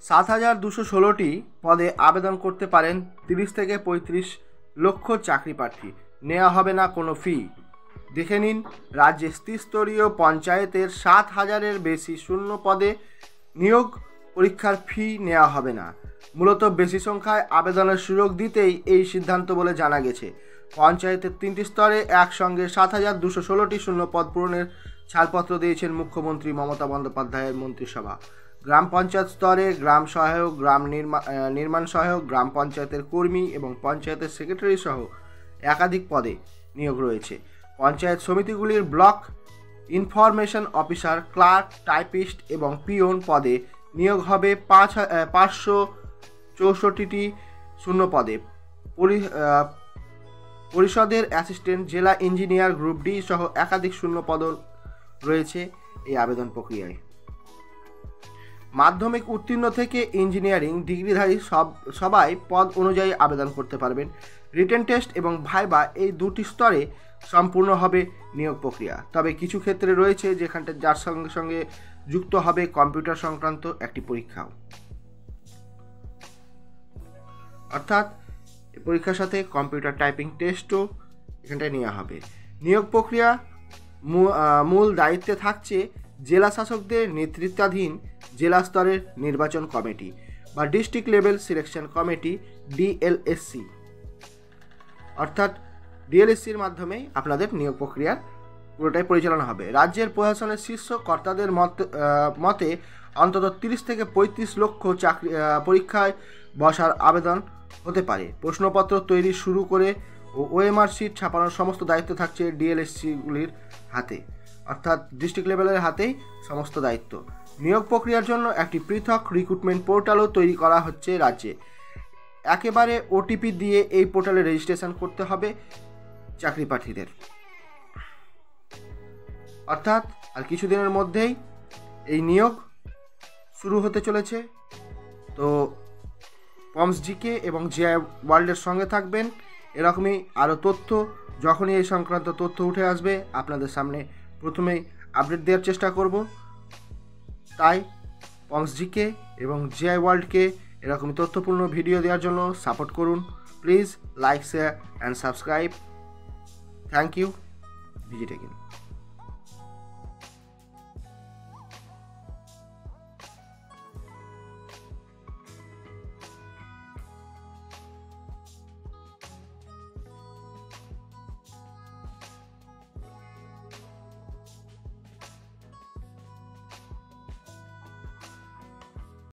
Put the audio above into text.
7,216টি পদে আবেদন করতে পারেন 30 থেকে 35 লক্ষ চাকরি প্রার্থী। নেওয়া হবে না কোনো ফি। দেখে নিন, রাজ্যে ত্রিস্তরীয় পঞ্চায়েতের 7,000-এর বেশি শূন্য পদে নিয়োগ পরীক্ষার ফি নেওয়া হবে না। মূলত বেশি সংখ্যায় আবেদনের সুযোগ দিতেই এই সিদ্ধান্ত বলে জানা গেছে। পঞ্চায়েতের 3টি স্তরে একসঙ্গে 7,216টি শূন্য পদ পূরণের ছাড়পত্র দিয়েছেন মুখ্যমন্ত্রী মমতা বন্দ্যোপাধ্যায়ের মন্ত্রিসভা। গ্রাম পঞ্চায়েত স্তরে গ্রাম সহায়ক, গ্রাম নির্মাণ সহায়ক, গ্রাম পঞ্চায়েতের কর্মী এবং পঞ্চায়েতের সেক্রেটারি সহ একাধিক পদে নিয়োগ রয়েছে। পঞ্চায়েত সমিতিগুলির block information officer, clerk, typist এবং পিওন পদে নিয়োগ হবে 564টি শূন্য পদে। পরিষদের অ্যাসিস্ট্যান্ট, জেলা ইঞ্জিনিয়ার, গ্রুপ ডি সহ একাধিক শূন্য পদ রয়েছে এই আবেদন প্রক্রিয়ায়। মাধ্যমিক উত্তীর্ণ থেকে ইঞ্জিনিয়ারিং ডিগ্রিধারী সবাই পদ অনুযায়ী আবেদন করতে পারবেন। রিটেন টেস্ট এবং ভাইবা এই দুটি স্তরে সম্পূর্ণ হবে নিয়োগ প্রক্রিয়া। তবে কিছু ক্ষেত্রে রয়েছে যেখানটা যার সঙ্গে সঙ্গে যুক্ত হবে কম্পিউটার সংক্রান্ত একটি পরীক্ষাও, অর্থাৎ এই পরীক্ষার সাথে কম্পিউটার টাইপিং টেস্টও এখানটায় নেওয়া হবে। নিয়োগ প্রক্রিয়া মূল দায়িত্বে থাকছে জেলা শাসকদের নেতৃত্বাধীন জেলা স্তরের নির্বাচন কমিটি বা ডিস্ট্রিক্ট লেভেল সিলেকশন কমিটি, ডিএলএসসি। অর্থাৎ ডিএলএসসির মাধ্যমে আপনাদের নিয়োগ প্রক্রিয়ার পুরোটাই পরিচালনা হবে। রাজ্যের প্রশাসনের শীর্ষ কর্তাদের মতে অন্তত 30 থেকে 35 লক্ষ চাকরি পরীক্ষায় বসার আবেদন হতে পারে। প্রশ্নপত্র তৈরি শুরু করে ওএমআর শিট ছাপানোর সমস্ত দায়িত্ব থাকছে ডিএলএসসিগুলির হাতে, অর্থাৎ ডিস্ট্রিক্ট লেভেলের হাতেই সমস্ত দায়িত্ব। নিয়োগ প্রক্রিয়ার জন্য একটি পৃথক রিক্রুটমেন্ট পোর্টালও তৈরি করা হচ্ছে রাজ্যে। একেবারে ওটিপি দিয়ে এই পোর্টালে রেজিস্ট্রেশন করতে হবে চাকরি প্রার্থীদের। অর্থাৎ আর কিছুদিনের মধ্যেই এই নিয়োগ শুরু হতে চলেছে। তো পমস জিকে এবং জিআই ওয়ার্ল্ডের সঙ্গে থাকবেন। এরকমই আরও তথ্য যখনই এই সংক্রান্ত তথ্য উঠে আসবে আপনাদের সামনে প্রথমেই আপডেট দেওয়ার চেষ্টা করব। তাই পমস জিকে এবং জিআই ওয়ার্ল্ডকে এরকমই তথ্যপূর্ণ ভিডিও দেওয়ার জন্য সাপোর্ট করুন। Please like, share and subscribe. Thank you. Visit again.